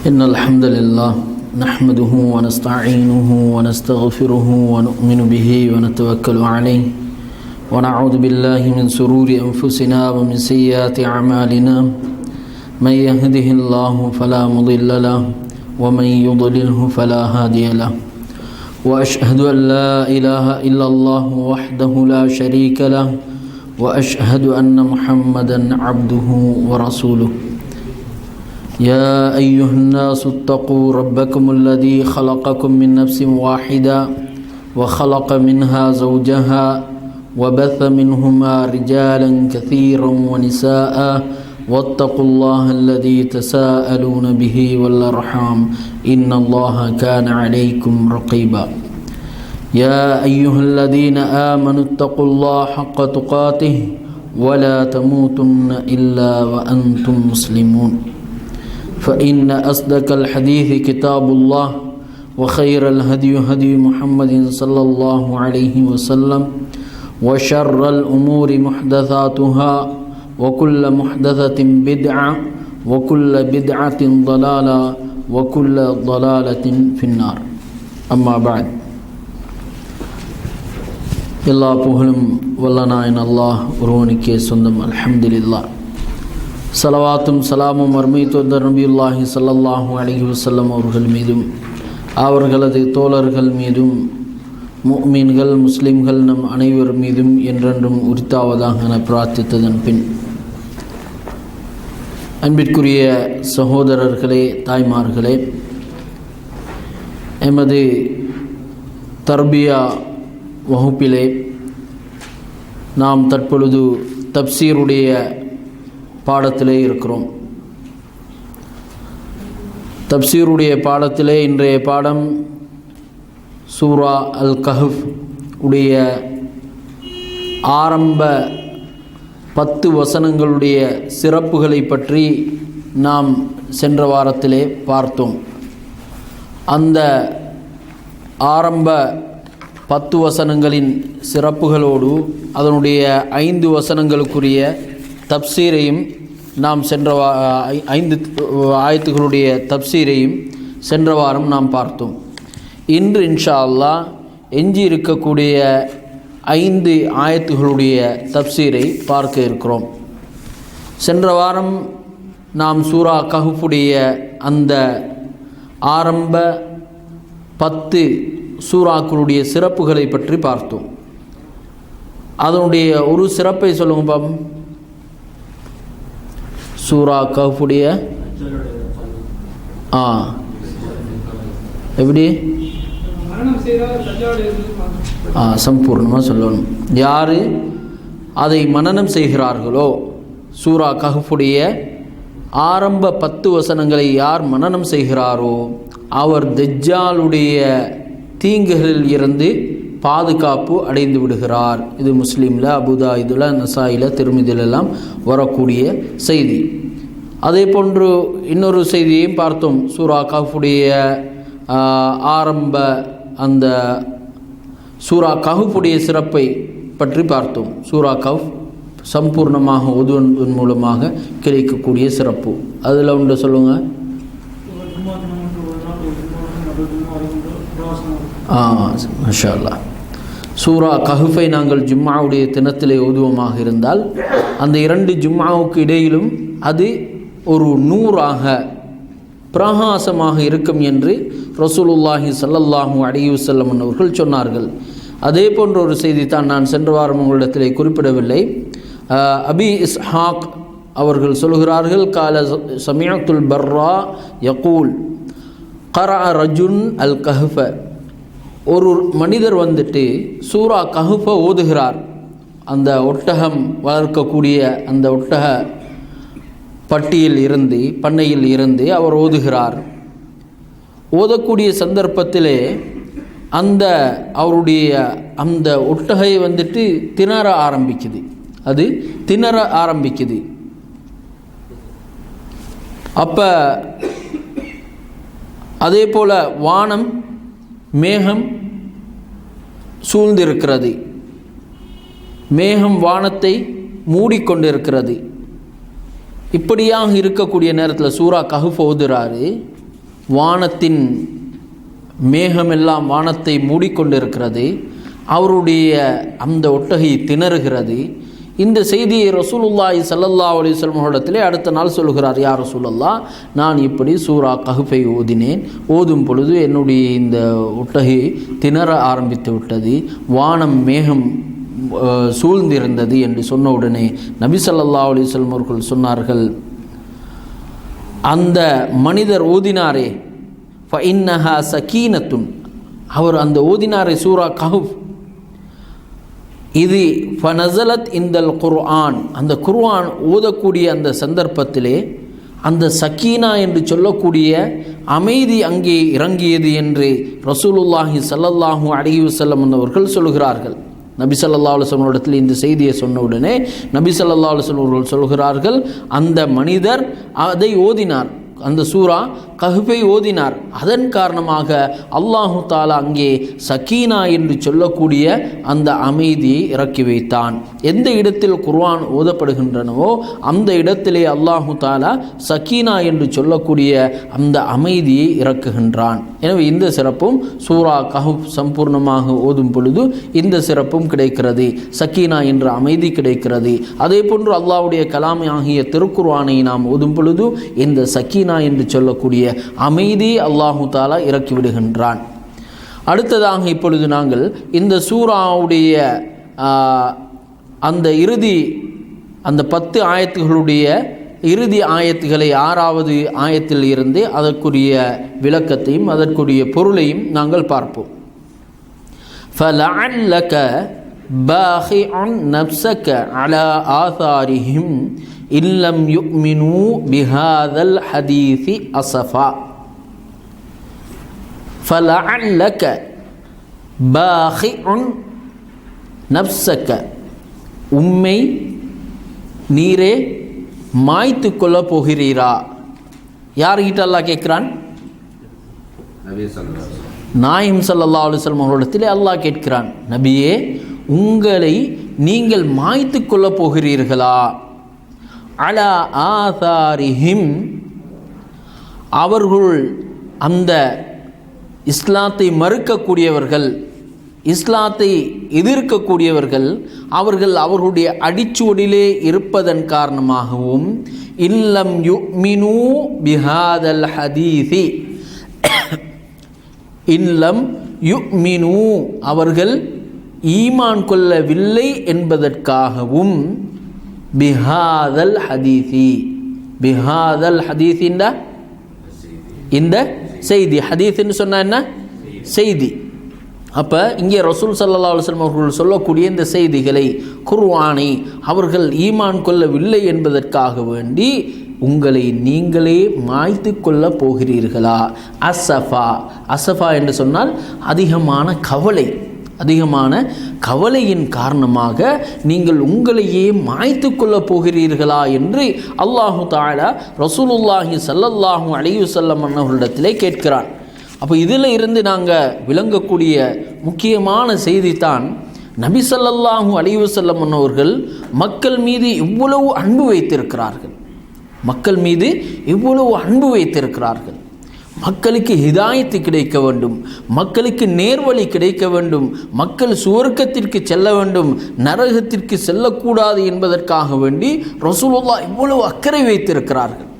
إن الحمد لله نحمده ونستعينه ونستغفره ونؤمن به ونتوكل عليه ونعوذ بالله من شرور أنفسنا ومن سيئات أعمالنا من يهده الله فلا مضل له ومن يضلله فلا هادي له وأشهد أن لا إله إلا الله وحده لا شريك له وأشهد أن محمدا عبده ورسوله يا أيها الناس اتقوا ربكم الذي خلقكم من نفس واحدة وخلق منها زوجها وبث منهما رجالا كثيرا ونساء واتقوا الله الذي تساءلون به والأرحام إن الله كان عليكم رقيبا يا أيها الذين آمنوا اتقوا الله حق تقاته ولا تموتن إلا وأنتم مسلمون فإن أصدق الحديث كتاب الله وخير الهدي هدي محمد صلى الله عليه وسلم وشر الأمور محدثاتها وكل محدثة بدعة وكل بدعة ضلالة وكل ضلالة في النار أما بعد எல்லா புகழும் வல்லநாயன் அல்லாஹ் ஒருவனுக்கே சொந்தம். அல்ஹம்துலில்லாஹ். ஸலவாத்தும் சலாமும் அருமை தூதர் நபியுல்லாஹி ஸல்லல்லாஹு அலைஹி வஸல்லம் அவர்கள் மீதும் அவர்களது தோழர்கள் மீதும் முஃமின்கள் முஸ்லிம்கள் நம் அனைவர் மீதும் என்றென்றும் உரித்தாவதாக என பிரார்த்தித்ததன் பின், அன்பிற்குரிய சகோதரர்களே, தாய்மார்களே, எமது தர்பியா வகுப்பிலே நாம் தற்பொழுது தப்சீருடைய பாடத்திலே இருக்கிறோம். தப்சீருடைய பாடத்திலே இன்றைய பாடம் சூரா அல் கஹஃப் உடைய ஆரம்ப 10 வசனங்களுடைய சிறப்புகளை பற்றி நாம் சென்ற வாரத்திலே பார்த்தோம். அந்த ஆரம்ப 10 வசனங்களின் சிறப்புகளோடு அதனுடைய 5 வசனங்களுக்குரிய தப்சீரையும் நாம் சென்ற 5 ஆயத்துகளுடைய தப்சீரையும் சென்ற வாரம் நாம் பார்த்தோம். இன்று இன்ஷா அல்லாஹ் எஞ்சி இருக்கக்கூடிய 5 ஆயத்துகளுடைய தப்சீரை பார்க்க இருக்கிறோம். சென்ற வாரம் நாம் சூரா கஹஃபுடைய அந்த ஆரம்ப 10 சூறாக்களுடைய சிறப்புகளை பற்றி பார்த்தோம். அதனுடைய ஒரு சிறப்பை சொல்லுங்க பாப்போம். சூரா கஹஃபுடைய எப்படி சம்பூர்ணமாக சொல்லணும். யார் அதை மனனம் செய்கிறார்களோ, சூரா கஹஃபுடைய ஆரம்ப 10 வசனங்களை யார் மனனம் செய்கிறாரோ அவர் தஜ்ஜாலுடைய தீங்குகளில் இருந்து பாதுகாப்பு அடைந்து விடுகிறார். இது முஸ்லீமில், அபுதாயிதுல, நசாயில, திருமிதிலெல்லாம் வரக்கூடிய செய்தி. அதே போன்று இன்னொரு செய்தியையும் பார்த்தோம். சூரா கஹஃபுடைய ஆரம்ப அந்த சூரா கஹஃபுடைய சிறப்பை பற்றி பார்த்தோம். சூரா கஹஃப் சம்பூர்ணமாக ஓதுவதன் மூலமாக கிடைக்கக்கூடிய சிறப்பு அதில் ஒன்று சொல்லுங்கள். மாஷா அல்லாஹ். சூரா கஹஃபை நாங்கள் ஜும்மாவுடைய தினத்திலே ஓதுவமாக இருந்தால் அந்த 2 ஜும்மாவுக்கு இடையிலும் அது ஒரு நூறாக பிரகாசமாக இருக்கும் என்று ரசூலுல்லாஹி ஸல்லல்லாஹு அலைஹி வஸல்லம் அவர்கள் சொன்னார்கள். அதே போன்ற ஒரு செய்தி தான் நான் சென்ற வாரம் உங்களிடத்திலே குறிப்பிடவில்லை. அபி இஸ்ஹாக் அவர்கள் சொல்கிறார்கள், கால சமிஅத்துல் பர்ரா யகூல் கரஅ ரஜுன் அல் கஹஃப. ஒரு மனிதர் வந்துட்டு சூரா கஹஃப ஓதுகிறார். அந்த ஒட்டகம் வளர்க்கக்கூடிய அந்த ஒட்டக பட்டியில் இருந்து, பண்ணையில் இருந்து அவர் ஓதுகிறார். ஓதக்கூடிய சந்தர்ப்பத்திலே அந்த அவருடைய அந்த ஒட்டகை வந்துட்டு திணற ஆரம்பிக்குது. அது திணற ஆரம்பிக்குது. அப்போ அதே போல் வானம் மேகம் சூழ்ந்திருக்கிறது. மேகம் வானத்தை மூடிக்கொண்டிருக்கிறது. இப்படியாக இருக்கக்கூடிய நேரத்தில் சூரா கஹஃப் ஓதுறாரு. வானத்தின் மேகமெல்லாம் வானத்தை மூடிக்கொண்டிருக்கிறது, அவருடைய அந்த ஒட்டகை திணறுகிறது. இந்த செய்தியை ரசூலுல்லாஹி ஸல்லல்லாஹு அலைஹி வஸல்லம் இடத்திலே அடுத்த நாள் சொல்கிறார், யா ரசூலல்லாஹ், நான் இப்படி சூரா கஹ்ஃபை ஓதினேன். ஓதும் பொழுது என்னுடைய இந்த ஒட்டகை திணற ஆரம்பித்து விட்டது, வானம் மேகம் சூழ்ந்திருந்தது என்று சொன்ன உடனே நபி ஸல்லல்லாஹு அலைஹி வஸல்லம் அவர்கள் சொன்னார்கள், அந்த மனிதர் ஓதினாரே ஃபஇன்னஹா சகீனத்துன், அவர் அந்த ஓதினாரே சூரா கஹ்ஃப், இது ஃபனஸலத் இந்தல் குர்ஆன், அந்த குர்ஆன் ஓதக்கூடிய அந்த சந்தர்ப்பத்திலே அந்த சக்கீனா என்று சொல்லக்கூடிய அமைதி அங்கே இறங்கியது என்று ரசூலுல்லாஹி ஸல்லல்லாஹு அலைஹி வஸல்லம் அவர்கள் சொல்கிறார்கள். நபி ஸல்லல்லாஹு அலைஹி வஸல்லம் இடத்தில் இந்த செய்தியை சொன்ன உடனே நபி ஸல்லல்லாஹு அலைஹி வஸல்லம் அவர்கள் சொல்கிறார்கள், அந்த மனிதர் அதை ஓதினார், அந்த சூரா கஹ்ஃபை ஓதினார், அதன் காரணமாக அல்லாஹு தாலா அங்கே சக்கீனா என்று சொல்லக்கூடிய அந்த அமைதியை இறக்கி வைத்தான். எந்த இடத்தில் குர்ஆன் ஓதப்படுகின்றனவோ அந்த இடத்திலே அல்லாஹு தாலா சக்கீனா என்று சொல்லக்கூடிய அந்த அமைதியை இறக்குகின்றான். எனவே இந்த சிறப்பும் சூரா கஹ்ஃப் சம்பூர்ணமாக ஓதும் பொழுது இந்த சிறப்பும் கிடைக்கிறது, சக்கீனா என்ற அமைதி கிடைக்கிறது. அதே போன்று அல்லாஹ்வுடைய கலாம் ஆகிய திருக்குர்ஆனை நாம் ஓதும் பொழுது இந்த சக்கீனா என்று சொல்லக்கூடிய அமைதி அல்லாஹு தாலா இறக்கி விடுகின்றான். அடுத்ததாக இப்பொழுது நாங்கள் இந்த சூராவுடைய அந்த அந்த 10 ஆயத்துகளுடைய இறுதி ஆயத்துகளை 6வது ஆயத்தில் இருந்து அதற்குரிய விளக்கத்தையும் அதற்குரிய பொருளையும் நாங்கள் பார்ப்போம். فَلَعَلَّكَ بَاخِعٌ نَفْسَكَ عَلَى آثَارِهِمْ إِنْ لَمْ يُؤْمِنُوا بِهَذَا الْحَدِيثِ أَسَفًا فَلَعَلَّكَ بَاخِعٌ نَفْسَكَ, உம்மை நீரே மாய்த்து கொள்ள போகிறீரா? யார்கிட்ட அல்லாஹ் கேட்கிறான்? நாயகம் ஸல்லல்லாஹு அலைஹி வஸல்லம் அவர்களிடத்திலே அல்லாஹ் கேட்கிறான், நபியே, உங்களை நீங்கள் மாய்த்து கொள்ள போகிறீர்களா? அலா ஆதாரிஹிம், அவர்கள் அந்த இஸ்லாத்தை மறுக்கக்கூடியவர்கள், இஸ்லாத்தை எதிர்க்கக்கூடியவர்கள், அவர்கள் அவர்களுடைய அடிச்சுவடிலே இருப்பதன் காரணமாகவும், இல்லம் யுமினு பிஹாதல் ஹதீஸி, இல்லம் யுமினு அவர்கள் ஈமான் கொள்ளவில்லை என்பதற்காகவும், பிஹாதல் ஹதீஸி, பிஹாதல் ஹதீஸின் இந்த செய்தி, ஹதீஸ்ன்னு சொன்னா என்ன? செய்தி. அப்போ இங்கே ரசூல் ஸல்லல்லாஹு அலைஹி வஸல்லம் அவர்கள் சொல்லக்கூடிய இந்த செய்திகளை, குர்ஆனை அவர்கள் ஈமான் கொள்ளவில்லை என்பதற்காக வேண்டி உங்களை நீங்களே மாய்த்து கொள்ள போகிறீர்களா? அசஃபா, அசஃபா என்று சொன்னால் அதிகமான கவலை, அதிகமான கவலையின் காரணமாக நீங்கள் உங்களையே மாய்த்து கொள்ளப் போகிறீர்களா என்று அல்லாஹு தஆலா ரசூலுல்லாஹி ஸல்லல்லாஹு அலைஹி வஸல்லம் அவர்களிடத்திலே கேட்கிறான். அப்போ இதில் இருந்து நாங்கள் விளங்கக்கூடிய முக்கியமான செய்தி தான், நபி ஸல்லல்லாஹு அலைஹி வஸல்லம் அவர்கள் மக்கள் மீது இவ்வளவு அன்பு வைத்திருக்கிறார்கள், மக்கள் மீது இவ்வளவு அன்பு வைத்திருக்கிறார்கள். மக்களுக்கு ஹிதாயத்து கிடைக்க வேண்டும், மக்களுக்கு நேர்வழி கிடைக்க வேண்டும், மக்கள் சுவர்க்கத்திற்கு செல்ல வேண்டும், நரகத்திற்கு செல்லக்கூடாது என்பதற்காக வேண்டி ரசூலுல்லாஹ் இவ்வளவு அக்கறை வைத்திருக்கிறார்கள்.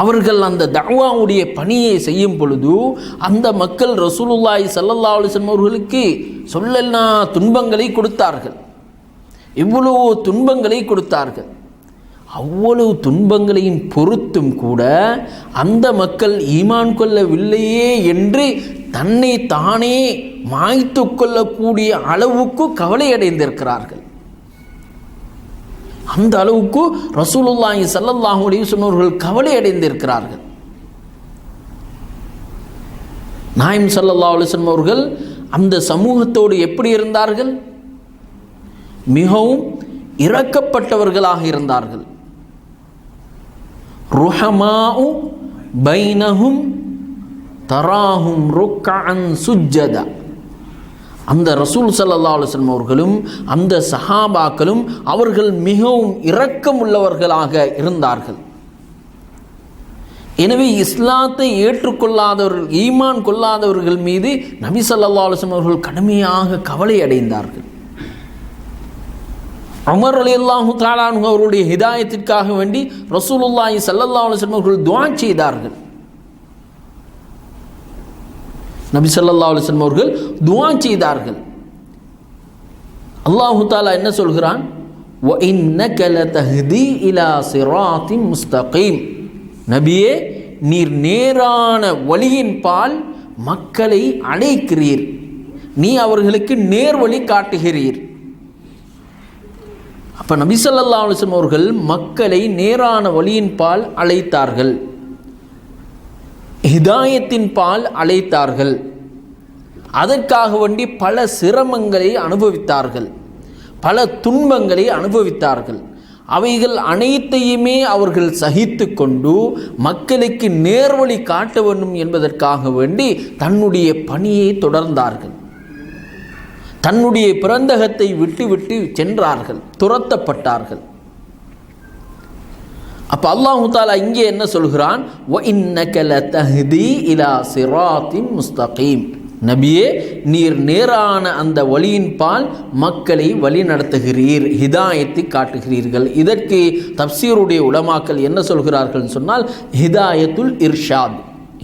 அவர்கள் அந்த தஅவாவுடைய பணியை செய்யும் பொழுது அந்த மக்கள் ரசூலுல்லாஹி ஸல்லல்லாஹு அலைஹி வஸல்லம் அவர்களுக்கு சொல்லனா துன்பங்களை கொடுத்தார்கள், இவ்வளவு துன்பங்களை கொடுத்தார்கள். அவ்வளவு துன்பங்களையும் பொறுத்தும் கூட அந்த மக்கள் ஈமான் கொள்ளவில்லையே என்று தன்னை தானே மாய்த்து கொள்ளக்கூடிய அளவுக்கு கவலை அடைந்திருக்கிறார்கள். அந்த அளவுக்கு ரசூலுல்லாஹி ஸல்லல்லாஹு அலைஹி வஸல்லம் அவர்கள் கவலை அடைந்திருக்கிறார்கள். நாயகம் ஸல்லல்லாஹு அலைஹி வஸல்லம் அவர்கள் அந்த சமூகத்தோடு எப்படி இருந்தார்கள்? மிகவும் இரக்கப்பட்டவர்களாக இருந்தார்கள். ருஹமாஉ பைனஹும் தராஹும் ருக்கஅன் சுஜ்ஜதா. அந்த ரசூல் ஸல்லல்லாஹு அலைஹி வஸல்லம் அவர்களும் அந்த சஹாபாக்களும் அவர்கள் மிகவும் இரக்கம் உள்ளவர்களாக இருந்தார்கள். எனவே இஸ்லாத்தை ஏற்றுக்கொள்ளாதவர்கள், ஈமான் கொள்ளாதவர்கள் மீது நபி ஸல்லல்லாஹு அலைஹி வஸல்லம் அவர்கள் கடுமையாக கவலை அடைந்தார்கள். உமர் ரலியல்லாஹு தஆலா அன்ஹு அவருடைய ஹிதாயத்திற்காக வேண்டி ரசூலுல்லாஹி ஸல்லல்லாஹு அலைஹி வஸல்லம் அவர்கள் துஆ செய்தார்கள். நபி ஸல்லல்லாஹு அலைஹி வஸல்லம் அவர்கள் துஆ செய்தார்கள். அல்லாஹ் தஆலா என்ன சொல்கிறான்? வ இன்னக லதஹ்தி இலா சிராத்தின் முஸ்தகீம். நபியே, நீர் நேரான வழியின் பால் மக்களை அழைக்கிறீர், நீ அவர்களுக்கு நேர்வழி காட்டுகிறீர். அப்ப நபி ஸல்லல்லாஹு அலைஹி வஸல்லம் அவர்கள் மக்களை நேரான வழியின் பால் அழைத்தார்கள், ஹிதாயத்தின் பால் அழைத்தார்கள். அதற்காக வேண்டி பல சிரமங்களை அனுபவித்தார்கள், பல துன்பங்களை அனுபவித்தார்கள். அவைகள் அனைத்தையுமே அவர்கள் சகித்து கொண்டு மக்களுக்கு நேர்வழி காட்ட வேண்டும் என்பதற்காக வேண்டி தன்னுடைய பணியை தொடர்ந்தார்கள். தன்னுடைய பிறந்தகத்தை விட்டு சென்றார்கள், துரத்தப்பட்டார்கள். அப்ப அல்லாஹ் தஆலா இங்கே என்ன சொல்கிறான்? வ இன்னக லதஹ்தி இலா சிராத்தின் முஸ்தகீம். நபியே, நீர் நேரான அந்த வழியின் பால் மக்களை வழி நடத்துகிறீர், ஹிதாயத்தை காட்டுகிறீர்கள். இதற்கு தப்சீருடைய உலமாக்கள் என்ன சொல்கிறார்கள் சொன்னால், ஹிதாயத்துல் இர்ஷாத்.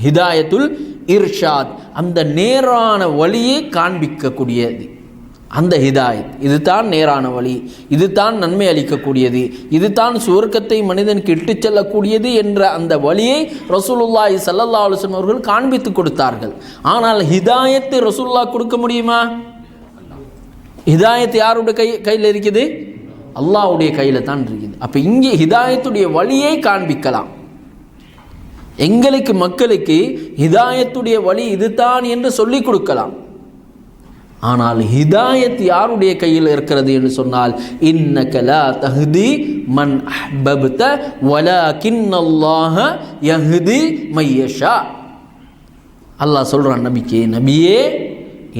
ஹிதாயத்துல் இர்ஷாத், அந்த நேரான வழியை காண்பிக்கக்கூடியது அந்த ஹிதாயத். இதுதான் நேரான வழி, இதுதான் நன்மை அளிக்கக்கூடியது, இதுதான் சுவர்க்கத்தை மனிதனுக்கு இட்டுச் செல்லக்கூடியது என்ற அந்த வழியை ரசூலுல்லாஹி ஸல்லல்லாஹு அலைஹி வஸல்லம் அவர்கள் காண்பித்து கொடுத்தார்கள். ஆனால் ஹிதாயத்தை ரசூலுல்லாஹ் கொடுக்க முடியுமா? ஹிதாயத் யாருடைய கையில் இருக்குது? அல்லாஹ்வுடைய கையில் தான் இருக்குது. அப்போ இங்கே ஹிதாயத்துடைய வழியை காண்பிக்கலாம். எங்களுக்கு மக்களுக்கு ஹிதாயத்துடைய வழி இதுதான் என்று சொல்லிக் கொடுக்கலாம். ஆனால் ஹிதாயத் யாருடைய கையில் இருக்கிறது என்று சொன்னால், இன்னக லா தஹ்தி மன் அஹ்பப்த வலாகின்னல்லாஹ யஹ்தி மையஷா. அல்லாஹ் சொல்றான் நபிக்கு, நபியே,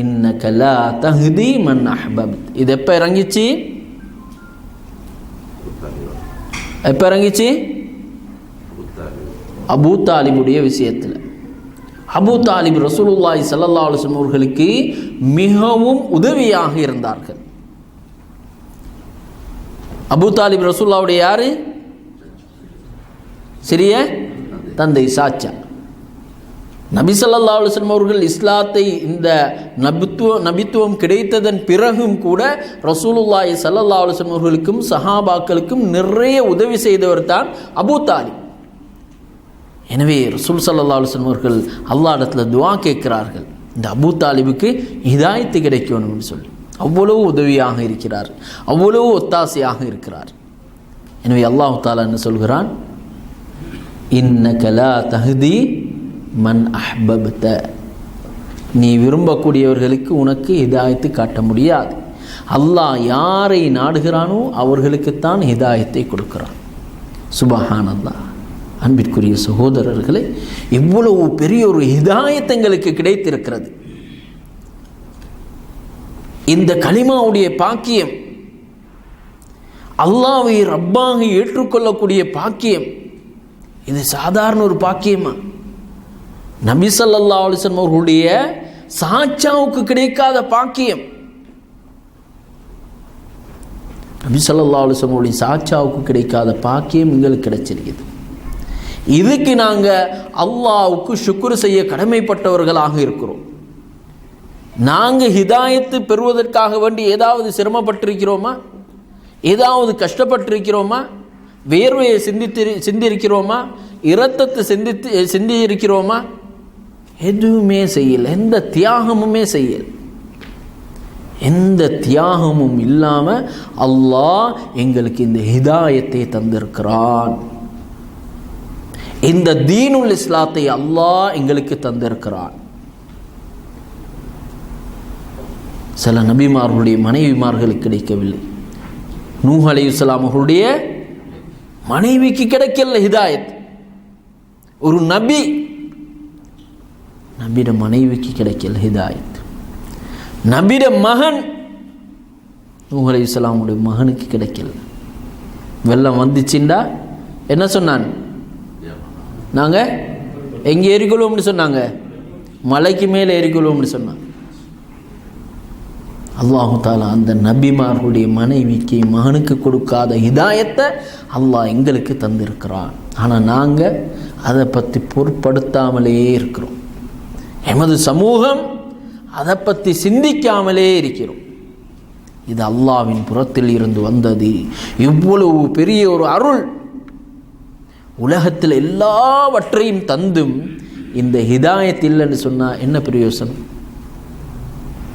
இன்னக லா தஹ்தி மன் அஹ்பப்த். இது எப்போ இறங்கிச்சு? எப்போ இறங்கிச்சு? அபூ தாலிபுடைய விஷயத்தில். அபூ தாலிப் ரசூலுல்லாஹி ஸல்லல்லாஹு அலைஹி வஸல்லம் அவர்களுக்கு மிகவும் உதவியாக இருந்தார்கள். அபூ தாலிப் ரசூலுல்லாஹ்வுடைய யாரு? சிறிய தந்தை, சாச்சா. நபி ஸல்லல்லாஹு அலைஹி வஸல்லம் அவர்கள் இஸ்லாத்தை இந்த நபித்துவம் கிடைத்ததன் பிறகும் கூட ரசூலுல்லாஹி ஸல்லல்லாஹு அலைஹி வஸல்லம் அவர்களுக்கும் சஹாபாக்களுக்கும் நிறைய உதவி செய்தவர் தான் அபூ தாலிப். எனவே ரசூல் ஸல்லல்லாஹு அலைஹி வஸல்லம் அவர்கள் அல்லாஹ் இடத்துல துஆ கேட்கிறார்கள், இந்த அபூ தாலிபுக்கு ஹிதாயத்து கிடைக்கணும் என்று சொல்லி. அவ்வளவு உதவியாக இருக்கிறார், அவ்வளவு ஒத்தாசையாக இருக்கிறார். எனவே அல்லாஹ் தஆலா என்ன சொல்கிறான்? இன்னக லா தஹ்தி மன் அஹ்பப்த. நீ விரும்பக்கூடியவர்களுக்கு உனக்கு ஹிதாயத்து காட்ட முடியாது. அல்லாஹ் யாரை நாடுகிறானோ அவர்களுக்குத்தான் ஹிதாயத்தை கொடுக்கிறான். சுப்ஹானல்லாஹ். அன்பிற்குரிய சகோதரர்களே, இவ்வளவு பெரிய ஒரு ஹிதாயத் எங்களுக்கு கிடைத்திருக்கிறது. இந்த கலிமாவுடைய பாக்கியம், அல்லாஹ்வை ரப்பாக ஏற்றுக்கொள்ளக்கூடிய பாக்கியம், இது சாதாரண ஒரு பாக்கியமா? நபி ஸல்லல்லாஹு அலைஹி வஸல்லம் அவர்களுடைய சாச்சாவுக்கு கிடைக்காத பாக்கியம். நபி ஸல்லல்லாஹு அலைஹி வஸல்லம் அவர்களுடைய சாச்சாவுக்கு கிடைக்காத பாக்கியம் எங்களுக்கு கிடைச்சிருக்குது. இதுக்கு நாங்கள் அல்லாஹ்வுக்கு ஷுக்ர் செய்ய கடமைப்பட்டவர்களாக இருக்கிறோம். நாங்கள் ஹிதாயத்து பெறுவதற்காக வேண்டி ஏதாவது சிரமப்பட்டிருக்கிறோமா? ஏதாவது கஷ்டப்பட்டிருக்கிறோமா? வேர்வையை சிந்திருக்கிறோமா? இரத்தத்தை சிந்தியிருக்கிறோமா? எதுவுமே செய்யல. எந்த தியாகமுமே செய்யல. எந்த தியாகமும் இல்லாமல் அல்லாஹ் எங்களுக்கு இந்த ஹிதாயத்தை தந்திருக்கிறான். இந்த தீனுல் இஸ்லாத்தை அல்லாஹ் எங்களுக்கு தந்திருக்கிறான். சில நபிமார்களுடைய மனைவிமார்களுக்கு கிடைக்கவில்லை. நூஹ் அலைஹிஸ்ஸலாம் அவர்களுடைய மனைவிக்கு கிடைக்கல ஹிதாயத். ஒரு நபிட மனைவிக்கு கிடைக்கல ஹிதாயத். நபிட மகன் நூஹ் அலைஹிஸ்ஸலாமுடைய மகனுக்கு கிடைக்கல. வெள்ளம் வந்துச்சுண்டா என்ன சொன்னான்? நாங்கள் எங்கே ஏறிக்கொள்வோம்னு சொன்னாங்க? மலைக்கு மேலே ஏறிக்கொள்வோம்னு சொன்னாங்க. அல்லாஹு தாலா அந்த நபிமார்களுடைய மனைவிக்கு மகனுக்கு கொடுக்காத ஹிதாயத்தை அல்லாஹ் எங்களுக்கு தந்திருக்கிறான். ஆனால் நாங்கள் அதை பற்றி பொருட்படுத்தாமலே இருக்கிறோம். எமது சமூகம் அதை பற்றி சிந்திக்காமலே இருக்கிறோம். இது அல்லாஹ்வின் புறத்தில் இருந்து வந்தது. இவ்வளவு பெரிய ஒரு அருள், உலகத்தில் எல்லாவற்றையும் தந்தும் இந்த ஹிதாயத் இல்லைன்னு சொன்னால் என்ன பிரயோசனம்?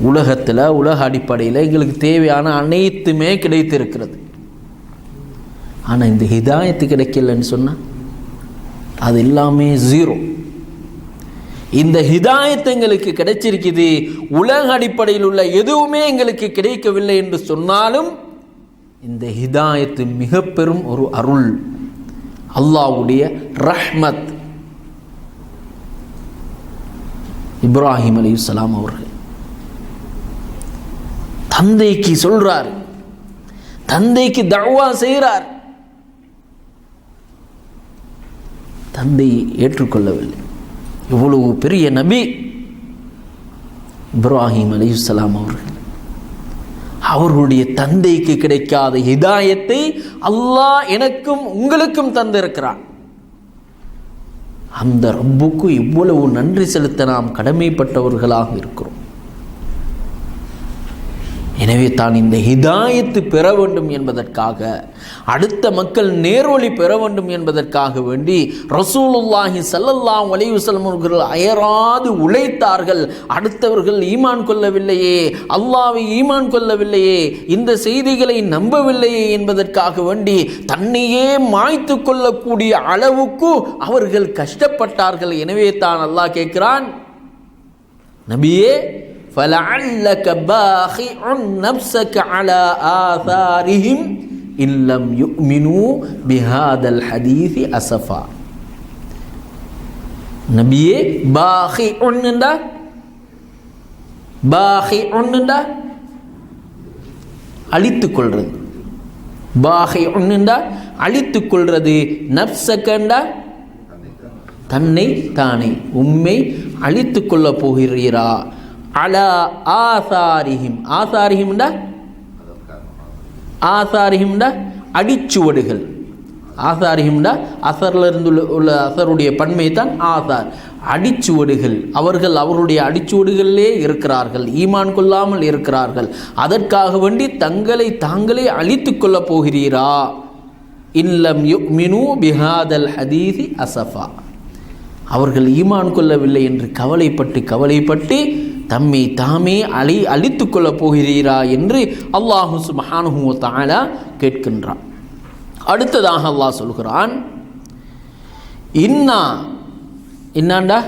உலகத்தில் உலக அடிப்படையில் எங்களுக்கு தேவையான அனைத்துமே கிடைத்திருக்கிறது. ஆனால் இந்த ஹிதாயத்து கிடைக்கலன்னு சொன்னால் அது எல்லாமே ஜீரோ. இந்த ஹிதாயத்து எங்களுக்கு கிடைச்சிருக்குது, உலக அடிப்படையில் உள்ள எதுவுமே எங்களுக்கு கிடைக்கவில்லை என்று சொன்னாலும் இந்த ஹிதாயத்து மிக பெரும் ஒரு அருள், அல்லாஹ்வுடைய ரஹ்மத். இப்ராஹிம் அலைஹிஸ்ஸலாம் அவர்கள் தந்தைக்கு சொல்றார், தந்தைக்கு தஅவா செய்கிறார். தந்தை ஏற்றுக்கொள்ளவில்லை. இவ்வளவு பெரிய நபி இப்ராஹிம் அலைஹிஸ்ஸலாம் அவர்களுடைய தந்தைக்கு கிடைக்காத ஹிதாயத்தை அல்லாஹ் எனக்கும் உங்களுக்கும் தந்திருக்கிறான். அந்த ரப்புக்கு இவ்வளவு நன்றி செலுத்த நாம் கடமைப்பட்டவர்களாக இருக்கிறோம். எனவே தான் இந்த ஹிதாயத்து பெற வேண்டும் என்பதற்காக, அடுத்த மக்கள் நேர்வழி பெற வேண்டும் என்பதற்காக வேண்டி ரசூலுல்லாஹி ஸல்லல்லாஹு அலைஹி வஸல்லம் அவர்கள் அயராது உழைத்தார்கள். அடுத்தவர்கள் ஈமான் கொள்ளவில்லையே, அல்லாஹ்வை ஈமான் கொள்ளவில்லையே, இந்த செய்திகளை நம்பவில்லையே என்பதற்காக வேண்டி தன்னையே மாய்த்து கொள்ளக்கூடிய அளவுக்கு அவர்கள் கஷ்டப்பட்டார்கள். எனவே தான் அல்லாஹ் கேட்கிறான், நபியே فَلَعَلَّكَ بَاخِعٌ نَفْسَكَ عَلَى آثَارِهِمْ إِنْ لَمْ يُؤْمِنُوا بِهَذَا الْحَدِيثِ أَسَفًا. நபியே, பாகிஉன்டா அழித்துக் கொள்றது, பாகிஉன்டா அழித்துக் கொள்றது, நஃப்ஸகண்டா தன்னை தானே, உம்மை அழித்துக் கொள்ள போகிறீரா? அலா ஆசாரிஹிம், ஆசாரிஹிம்டா ஆசாரிஹிம்டா அடிச்சுவடுகள், ஆசாரிஹிம்டா அசரில் இருந்து உள்ள அசருடைய பன்மை தான் ஆசார், அடிச்சுவடுகள். அவர்கள் அவருடைய அடிச்சுவடுகளிலே இருக்கிறார்கள், ஈமான் கொள்ளாமல் இருக்கிறார்கள். அதற்காக வேண்டி தங்களை தாங்களே அழித்து கொள்ளப் போகிறீரா? இல்லம் யுமினு பிஹாதல் ஹதீஸி அசஃபா. அவர்கள் ஈமான் கொள்ளவில்லை என்று கவலைப்பட்டு தம்மை தாமே அழித்து கொள்ளப் போகிறீரா என்று அல்லாஹ் சுப்ஹானஹு வ தஆலா கேட்கின்றான். அடுத்ததாக அல்லாஹ் சொல்கிறான், இன்னாண்டா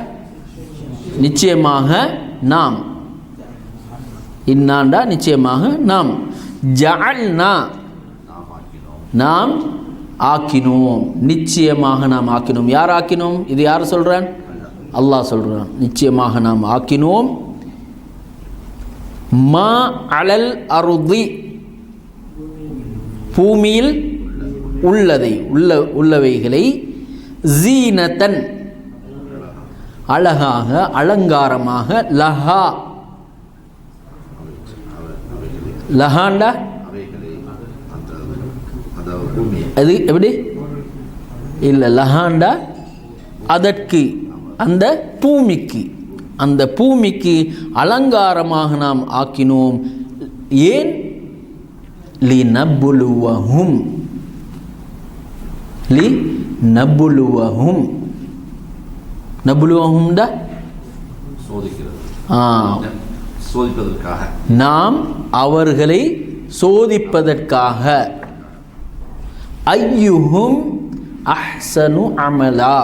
நிச்சயமாக நாம், இன்னாண்டா நிச்சயமாக நாம், ஜஅல்னா நாம் ஆக்கினோம், நிச்சயமாக நாம் ஆக்கினோம். யார் ஆக்கினோம்? இது யார் சொல்றான்? அல்லாஹ் சொல்றான். நிச்சயமாக நாம் ஆக்கினோம், மா அலல் அருதி, பூமியில் உள்ளவைகளை, ஜீனத்தன் அழகாக அலங்காரமாக, லஹா லஹாண்டா அது எப்படி இல்லை, லஹாண்டா அதற்கு, அந்த பூமிக்கு, அந்த பூமிக்கு அலங்காரமாக நாம் ஆக்கினோம். ஏன்? லினப்லுவஹும், லினப்லுவஹும், நப்லுவஹும்டா சோதிப்பதற்காக, நாம் அவர்களை சோதிப்பதற்காக. ஐயுஹும் அஹ்சனு அமலா,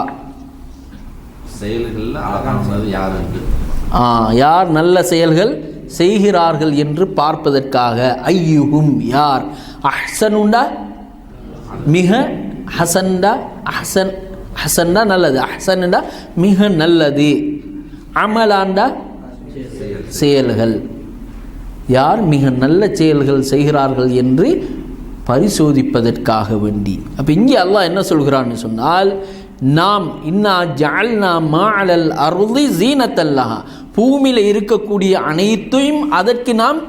செயல்களில் அழகானது யார் நல்ல செயல்கள் செய்கிறார்கள் என்று பார்ப்பதற்காக. ஐயுஹும் யார், அஹ்சனுண்டா மிக, ஹசன்டா அஹ்சன், ஹசன்டா நல்லது, அஹ்சன்டா மிக நல்லது, அமலாண்டா செயல்கள், யார் மிக நல்ல செயல்கள் செய்கிறார்கள் என்று பரிசோதிப்பதற்காக வேண்டி. அப்போ இங்கே அல்லாஹ் என்ன சொல்கிறான்னு சொன்னால், நாம் இன்னா ஜஅல்னா மா அலல் அர்தி ஸீனத்தல்லஹா, பூமியில் இருக்கக்கூடிய அனைத்தையும் அதற்கு நாம்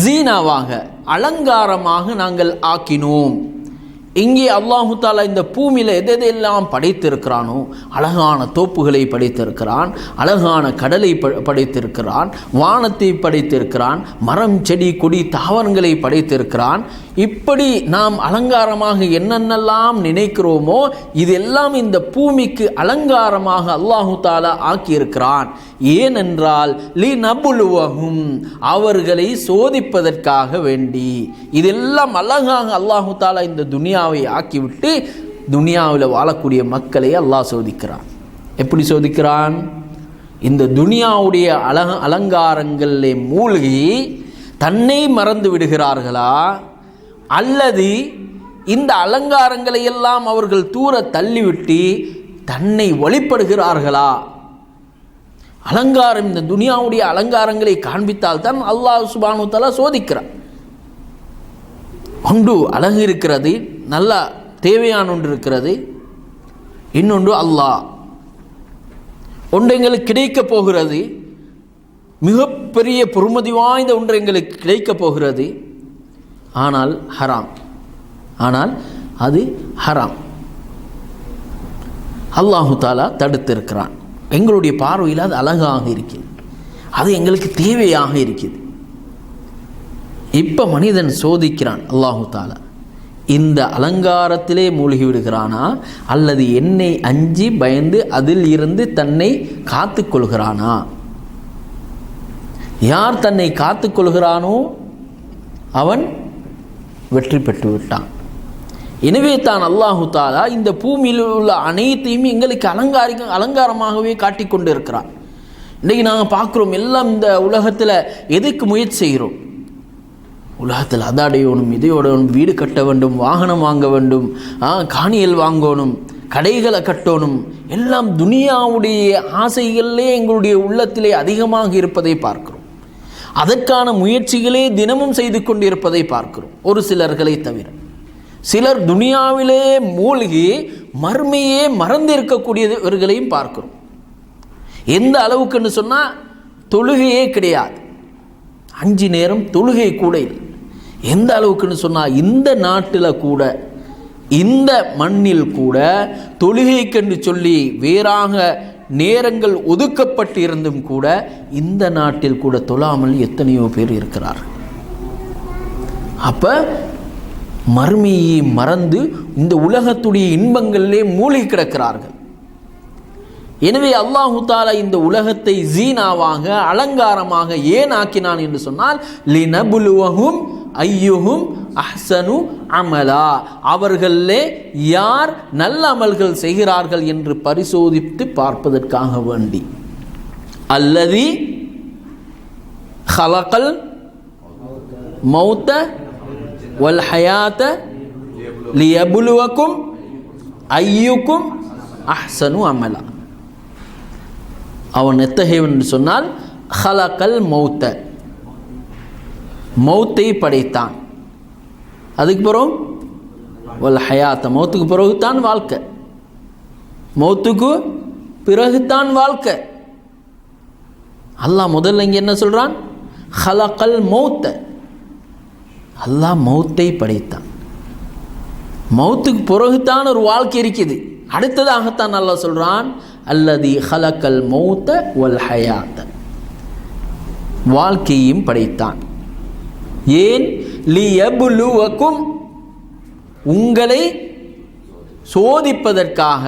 ஜீனாவாக அலங்காரமாக நாங்கள் ஆக்கினோம். இங்கே அல்லாஹு தாலா இந்த பூமியில் எதெல்லாம் படைத்திருக்கிறானோ, அழகான தோப்புகளை படைத்திருக்கிறான், அழகான கடலை படைத்திருக்கிறான், வானத்தை படைத்திருக்கிறான், மரம் செடி கொடி தாவரங்களை படைத்திருக்கிறான். இப்படி நாம் அலங்காரமாக என்னென்னலாம் நினைக்கிறோமோ இதெல்லாம் இந்த பூமிக்கு அலங்காரமாக அல்லாஹு தாலா ஆக்கியிருக்கிறான். ஏனென்றால் லினபுலுவஹும், அவர்களை சோதிப்பதற்காக வேண்டி. இதெல்லாம் அழகாக அல்லாஹு தாலா இந்த துனியாவை ஆக்கிவிட்டு துனியாவில் வாழக்கூடிய மக்களை அல்லாஹ் சோதிக்கிறான். எப்படி சோதிக்கிறான்? இந்த துனியாவுடைய அலங்காரங்களிலே மூழ்கி தன்னை மறந்து விடுகிறார்களா, அல்லது இந்த அலங்காரங்களை எல்லாம் அவர்கள் தூர தள்ளிவிட்டு தன்னை வழிபடுகிறார்களா? அலங்காரம், இந்த துனியாவுடைய அலங்காரங்களை காண்பித்தால் தான் அல்லாஹ் சுப்ஹானஹு வ தஆலா சோதிக்கிறான். ஒன்று அழகு இருக்கிறது, நல்ல தேவையான ஒன்று இருக்கிறது, இன்னொன்று அல்லாஹ். ஒன்று எங்களுக்கு கிடைக்கப் போகிறது, மிகப்பெரிய பொறுமதி வாய்ந்த ஒன்று எங்களுக்கு கிடைக்கப் போகிறது, ஆனால் ஹராம், ஆனால் அது ஹராம். அல்லாஹு தாலா தடுத்திருக்கிறான். எங்களுடைய பார்வையில் அது அழகாக இருக்குது, அது எங்களுக்கு தேவையாக இருக்குது. இப்போ மனிதன் சோதிக்கிறான் அல்லாஹு தாலா, இந்த அலங்காரத்திலே மூழ்கி விடுகிறானா, அல்லது என்னை அஞ்சி பயந்து அதில் இருந்து தன்னை காத்து கொள்கிறானா? யார் தன்னை காத்து கொள்கிறானோ அவன் வெற்றி பெற்று விட்டான். எனவே தான் அல்லாஹு தாலா இந்த பூமியில் உள்ள அனைத்தையும் எங்களுக்கு அலங்காரமாகவே காட்டிக்கொண்டு இருக்கிறான். இன்றைக்கு நாங்கள் பார்க்குறோம், எல்லாம் இந்த உலகத்தில் எதுக்கு முயற்சி செய்கிறோம்? உலகத்தில் அதாடையோனும் இதையோடனும், வீடு கட்ட வேண்டும், வாகனம் வாங்க வேண்டும், காணியல் வாங்கணும், கடைகளை கட்டணும், எல்லாம் துனியாவுடைய ஆசைகளிலே எங்களுடைய உள்ளத்திலே அதிகமாக இருப்பதை பார்க்கிறோம். அதற்கான முயற்சிகளே தினமும் செய்து கொண்டு இருப்பதை பார்க்கிறோம், ஒரு சிலர்களை தவிர. சிலர் துனியாவிலே மூழ்கி மர்மையே மறந்து இருக்கக்கூடியவர்களையும் பார்க்கிறோம். எந்த அளவுக்குன்னு சொன்னால் தொழுகையே கிடையாது, 5 நேரம் தொழுகை கூட இல்லை. எந்த அளவுக்குன்னு சொன்னால் இந்த நாட்டில் கூட, இந்த மண்ணில் கூட தொழுகைக்கென்று சொல்லி வேறாக நேரங்கள் ஒதுக்கப்பட்டு இருந்தும் கூட இந்த நாட்டில் கூட தொழாமல் எத்தனையோ பேர் இருக்கிறார். அப்போ மர்மையை மறந்து இந்த உலகத்துடைய இன்பங்களிலே மூழ்கி கிடக்கிறார்கள். எனவே அல்லாஹு தாலா இந்த உலகத்தை ஜீனாவாக அலங்காரமாக ஏன் ஆக்கினான் என்று சொன்னால், லினபுலுவஹும் ஐயுஹும் அஹ்சனு அமலா, அவர்களே யார் நல்ல அமல்கள் செய்கிறார்கள் என்று பரிசோதித்து பார்ப்பதற்காக வேண்டி. அல்லதி ஹலகல் மௌத வல் ஹயாத லியபுலுவக்கும் ஐயுக்கும் அஹ்சனு அமலா. அவன் எத்தகையவன் என்று சொன்னால், ஹலகல் மௌத்த, மௌத்தை படைத்தான். அதுக்கு பிறகு வல் ஹயாத்த, மௌத்துக்கு பிறகுத்தான் வாழ்க்கை, மௌத்துக்கு பிறகுத்தான் வாழ்க்கை. அல்லாஹ் முதல்ல இங்கே என்ன சொல்கிறான்? ஹலகல் மௌத்த, அல்லாஹ் மௌத்தை படைத்தான். மௌத்துக்கு பிறகுத்தான் ஒரு வாழ்க்கை இருக்குது. அடுத்ததாகத்தான் அல்லாஹ் சொல்கிறான், அல்லதி ஹலக்கல் மௌத்த வல் ஹயாத்த, வாழ்க்கையும் படைத்தான். ஏன்? லியபுலுவக்கும், உங்களை சோதிப்பதற்காக.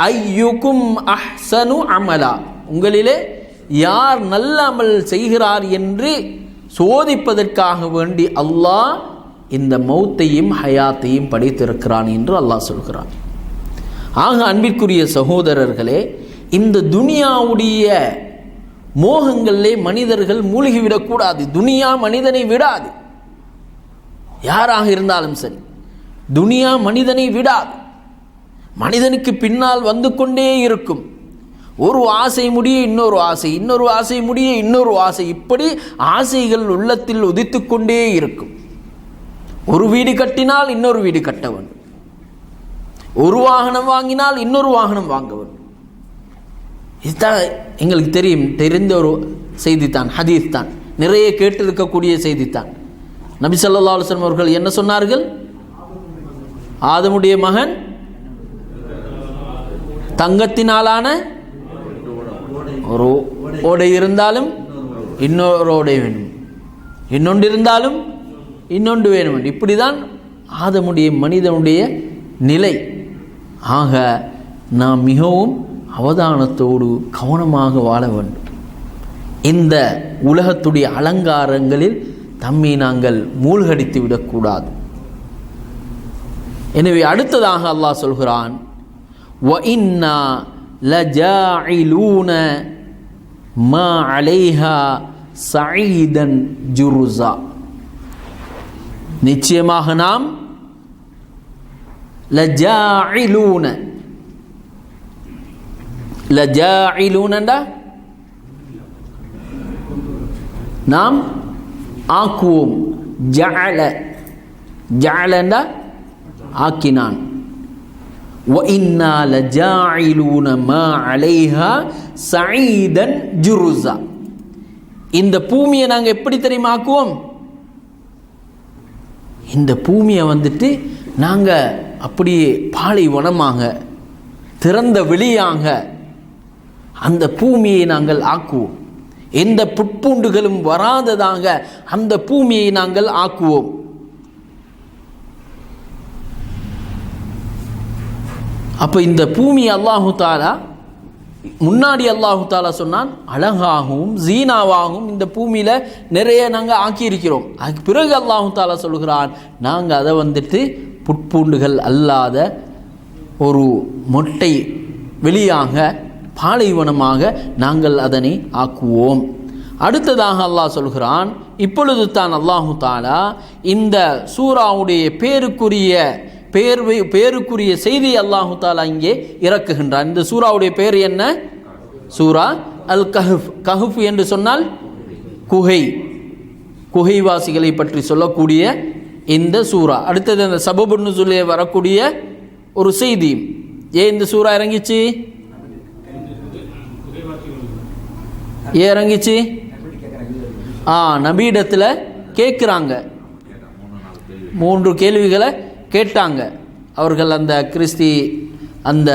ஐயுக்கும் அஹ்சனு அமலா, உங்களிலே யார் நல்ல அமல் செய்கிறார் என்று சோதிப்பதற்காக வேண்டி அல்லாஹ் இந்த மௌத்தையும் ஹயாத்தையும் படைத்திருக்கிறான் என்று அல்லாஹ் சொல்கிறான். ஆக அன்பிற்குரிய சகோதரர்களே, இந்த துனியாவுடைய மோகங்களிலே மனிதர்கள் மூழ்கிவிடக்கூடாது. துனியா மனிதனை விடாது, யாராக இருந்தாலும் சரி. துனியா மனிதனை விடாது, மனிதனுக்கு பின்னால் வந்து கொண்டே இருக்கும். ஒரு ஆசை முடிய இன்னொரு ஆசை, இன்னொரு ஆசை முடிய இன்னொரு ஆசை, இப்படி ஆசைகள் உள்ளத்தில் உதித்து கொண்டே இருக்கும். ஒரு வீடு கட்டினால் இன்னொரு வீடு கட்ட வேண்டும், ஒரு வாகனம் வாங்கினால் இன்னொரு வாகனம் வாங்க வேண்டும். இதுதான் எங்களுக்கு தெரிந்த ஒரு செய்தித்தான், ஹதீஸ் தான், நிறைய கேட்டிருக்கக்கூடிய செய்தித்தான். நபி ஸல்லல்லாஹு அலைஹி வஸல்லம் அவர்கள் என்ன சொன்னார்கள்? ஆதமுடைய மகன் தங்கத்தினாலான ஒரு ஓடை இருந்தாலும் இன்னொரு ஓடை வேணும், இன்னொன்று இருந்தாலும் இன்னொன்று வேணும். இப்படிதான் ஆதமுடைய மனிதனுடைய நிலை. ஆக நாம் மிகவும் அவதானத்தோடு கவனமாக வாழ வேண்டும். இந்த உலகத்துடைய அலங்காரங்களில் தம்மை நாங்கள் மூழ்கடித்து விடக்கூடாது. எனவே அடுத்ததாக அல்லாஹ் சொல்கிறான், وَإِنَّا لَجَاعِلُونَ مَا عَلَيْهَا صَعِيدًا جُرُزًا. நிச்சயமாக நாம் லஜாஇலூன, லஜாஇலூனண்டா நாம் ஆக்குவோம். ஜஅல, ஜஅலண்டா ஆக்கினான். وَإِنَّا لَجَاعِلُونَ مَا عَلَيْهَا صَعِيدًا جُرُزًا. இந்த பூமியை நாங்கள் எப்படி தெரியுமா ஆக்குவோம்? இந்த பூமியை வந்துட்டு நாங்கள் அப்படியே பாலைவனமாக, திறந்த வெளியாக அந்த பூமியை நாங்கள் ஆக்குவோம். எந்த புட்பூண்டுகளும் வராததாக அந்த பூமியை நாங்கள் ஆக்குவோம். அப்போ இந்த பூமி அல்லாஹு தாலா முன்னாடி அல்லாஹு தாலா சொன்னான், அழகாகவும் ஜீனாவாகவும் இந்த பூமியில் நிறைய நாங்கள் ஆக்கியிருக்கிறோம். அதுக்கு பிறகு அல்லாஹு தாலா சொல்கிறான், நாங்கள் அதை வந்துட்டு புட்பூண்டுகள் அல்லாத ஒரு மொட்டை வெளியாக பாலைவனமாக நாங்கள் அதனை ஆக்குவோம். அடுத்ததாக அல்லாஹ் சொல்கிறான், இப்பொழுது தான் அல்லாஹு தாலா இந்த சூராவுடைய பேருக்குரிய செய்தி அல்லாஹு தாலா இங்கே இறக்குகின்றான். இந்த சூராவுடைய பேர் என்ன? சூரா அல் கஹஃப். கஹஃப் என்று சொன்னால் குகைவாசிகளை பற்றி சொல்லக்கூடிய இந்த சூரா. அடுத்தது அந்த சபபுன் நுஸூலே வரக்கூடிய ஒரு செய்தி. ஏன் இந்த சூரா இறங்கிச்சு? ஏன் இறங்கிச்சு? நபியிடத்தில் கேட்குறாங்க, 3 கேள்விகளை கேட்டாங்க. அவர்கள் அந்த அந்த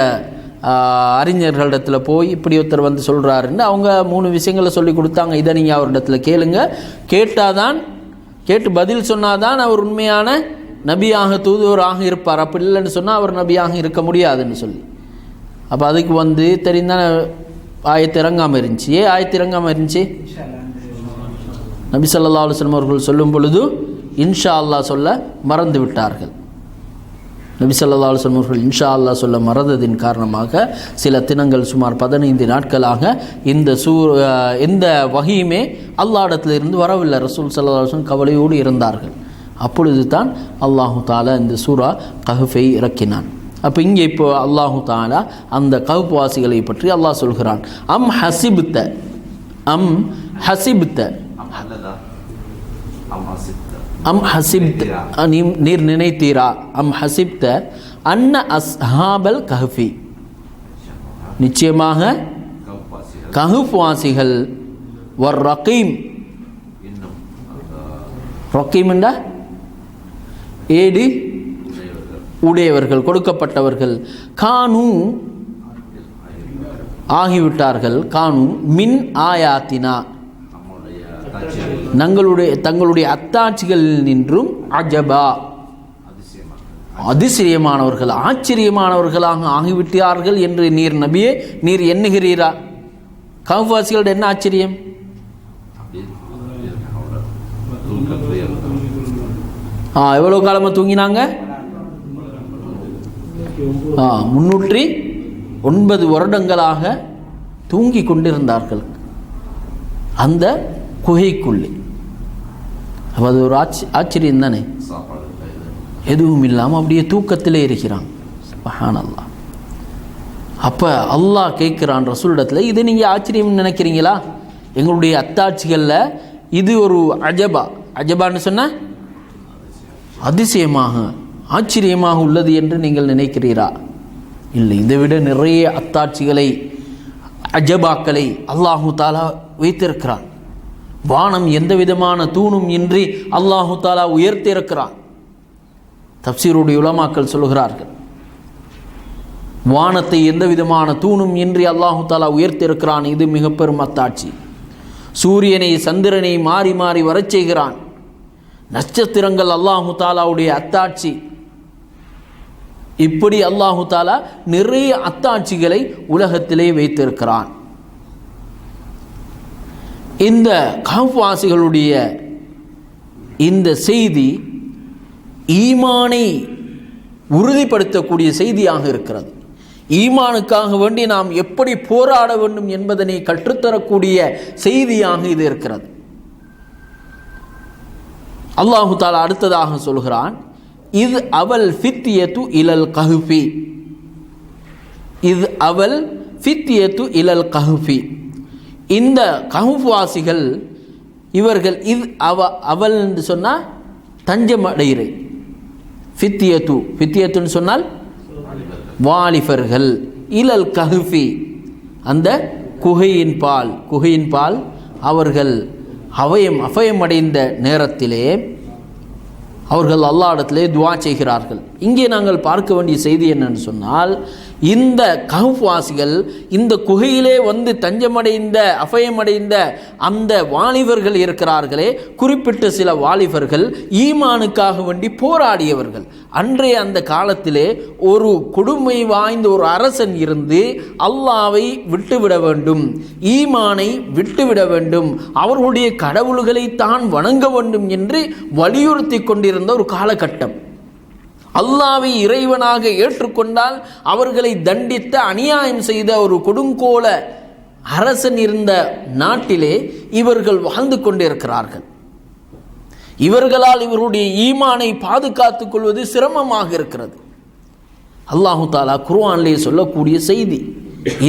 அறிஞர்களிடத்தில் போய் இப்படி ஒருத்தர் வந்து சொல்கிறாருன்னு அவங்க 3 விஷயங்களை சொல்லி கொடுத்தாங்க. இதை நீங்கள் அவரிடத்தில் கேளுங்க, கேட்டு பதில் சொன்னாதான் அவர் உண்மையான நபியாக தூதுவராக இருப்பார். அப்படி இல்லைன்னு சொன்னால் அவர் நபியாக இருக்க முடியாதுன்னு சொல்லி. அப்போ அதுக்கு வந்து தெரிந்தால் ஆயத்து இறங்காமல் இருந்துச்சு. ஏன் ஆயத்து இறங்காமல் இருந்துச்சு? நபி ஸல்லல்லாஹு அலைஹி வஸல்லம் அவர்கள் சொல்லும் பொழுது இன்ஷா அல்லாஹ் சொல்ல மறந்து விட்டார்கள். நபி ஸல்லல்லாஹு அலைஹி வஸல்லம் அவர்கள் இன்ஷா அல்லாஹ் சொல்ல மறந்ததின் காரணமாக சில தினங்கள், சுமார் 15 நாட்களாக எந்த வஹீயுமே அல்லாஹ்விடத்தில் இருந்து வரவில்லை. ரசூல் ஸல்லல்லாஹு அலைஹி வஸல்லம் கவலையோடு இருந்தார்கள். அப்பொழுது தான் அல்லாஹு தாலா இந்த சூரா கஹஃபை இறக்கினான். அப்போ இங்கே இப்போ அல்லாஹு தாலா அந்த கஹஃப் வாசிகளை பற்றி அல்லாஹ் சொல்கிறான். அம் ஹசிப்த நீர் நினைத்தீரா? அம் ஹசிப்த அன்ன அஸ்ஹாபல் கஹஃபி, நிச்சயமாக கஹஃப் வாசிகள் வர் ரகீம், ரகீம் என்றா ஏடு உடையவர்கள், கொடுக்கப்பட்டவர்கள், கானு ஆகிவிட்டார்கள், கானு மின் ஆயாத்தினா தங்களுடைய அத்தாட்சிகளில் நின்றும் அஜபா அதிசயமானவர்கள், ஆச்சரியமானவர்களாக ஆகிவிட்டார்கள் என்று நீர் நபியே நீர் எண்ணுகிறீரா? கஹ்வாசிகளோட என்ன ஆச்சரியம்? எவ்வளவு காலமாக தூங்கினாங்க? 309 வருடங்களாக தூங்கி கொண்டிருந்தார்கள் அந்த குகைக்குள்ளே. அது ஒரு ஆச்சரியம் தானே? எதுவும் இல்லாமல் அப்படியே தூக்கத்திலே இருக்கிறான். சுப்ஹானல்லாஹ். அப்போ அல்லாஹ் கேட்குறான் ரசூலிடத்தில், இது நீங்கள் ஆச்சரியம் நினைக்கிறீங்களா? எங்களுடைய அத்தாட்சிகளில் இது ஒரு அஜபான்னு சொன்ன அதிசயமாக ஆச்சரியமாக உள்ளது என்று நீங்கள் நினைக்கிறீரா? இல்லை, இதை விட நிறைய அத்தாட்சிகளை, அஜபாக்களை அல்லாஹு தாலா வைத்திருக்கிறான். வானம் எந்த விதமான தூணும் இன்றி அல்லாஹு தாலா உயர்த்தியிருக்கிறான். தப்சீருடைய உலமாக்கள் சொல்கிறார்கள், வானத்தை எந்த விதமான தூணும் இன்றி அல்லாஹு தாலா உயர்த்தியிருக்கிறான். இது மிக பெரும் அத்தாட்சி. சூரியனை சந்திரனை மாறி மாறி வரச் செய்கிறான். நட்சத்திரங்கள் அல்லாஹு தாலாவுடைய அத்தாட்சி. இப்படி அல்லாஹு தாலா நிறைய அத்தாட்சிகளை உலகத்திலே வைத்திருக்கிறான். இந்த கஹ்ஃப்வாசிகளுடைய இந்த செய்தி ஈமானை உறுதிப்படுத்தக்கூடிய செய்தியாக இருக்கிறது. ஈமானுக்காக வேண்டி நாம் எப்படி போராட வேண்டும் என்பதனை கற்றுத்தரக்கூடிய செய்தியாக இது இருக்கிறது. அல்லாஹு தாலா அடுத்ததாக சொல்கிறான், இது அவல் ஃபித்யத்து இலல் கஹ்ஃபி. இது அவல் ஃபித்யத்து இலல் கஹ்ஃபி. இந்த கஹ்ஃப்வாசிகள் இவர்கள் இது அவல் என்று சொன்னால் தஞ்சமடைரை. ஃபித்யத்துன்னு சொன்னால் வாலிபர்கள். இலல் கஹ்ஃபி அந்த குகையின் பால் அவர்கள் அபயமடைந்த நேரத்திலே அவர்கள் அல்லாஹ் இடத்திலே துஆ செய்கிறார்கள். இங்கே நாங்கள் பார்க்க வேண்டிய செய்தி என்னன்னு சொன்னால், இந்த கஹ்ஃப்வாசிகள் இந்த குகையிலே வந்து தஞ்சமடைந்த அபயமடைந்த அந்த வாலிபர்கள் இருக்கிறார்களே, குறிப்பிட்ட சில வாலிபர்கள் ஈமானுக்காக வேண்டி போராடியவர்கள். அன்றைய அந்த காலத்திலே ஒரு கொடுமை வாய்ந்த ஒரு அரசன் இருந்து அல்லாவை விட்டுவிட வேண்டும், ஈமானை விட்டுவிட வேண்டும், அவர்களுடைய கடவுள்களை தான் வணங்க வேண்டும் என்று வலியுறுத்தி கொண்டிருந்த ஒரு காலகட்டம். அல்லாவை இறைவனாக ஏற்றுக்கொண்டால் அவர்களை தண்டித்த அநியாயம் செய்த ஒரு கொடுங்கோல அரசன் இருந்த நாட்டிலே இவர்கள் வாழ்ந்து கொண்டிருக்கிறார்கள். இவர்களால் இவருடைய ஈமானை பாதுகாத்துக் கொள்வது சிரமமாக இருக்கிறது. அல்லாஹு தாலா குர்ஆனிலே சொல்லக்கூடிய செய்தி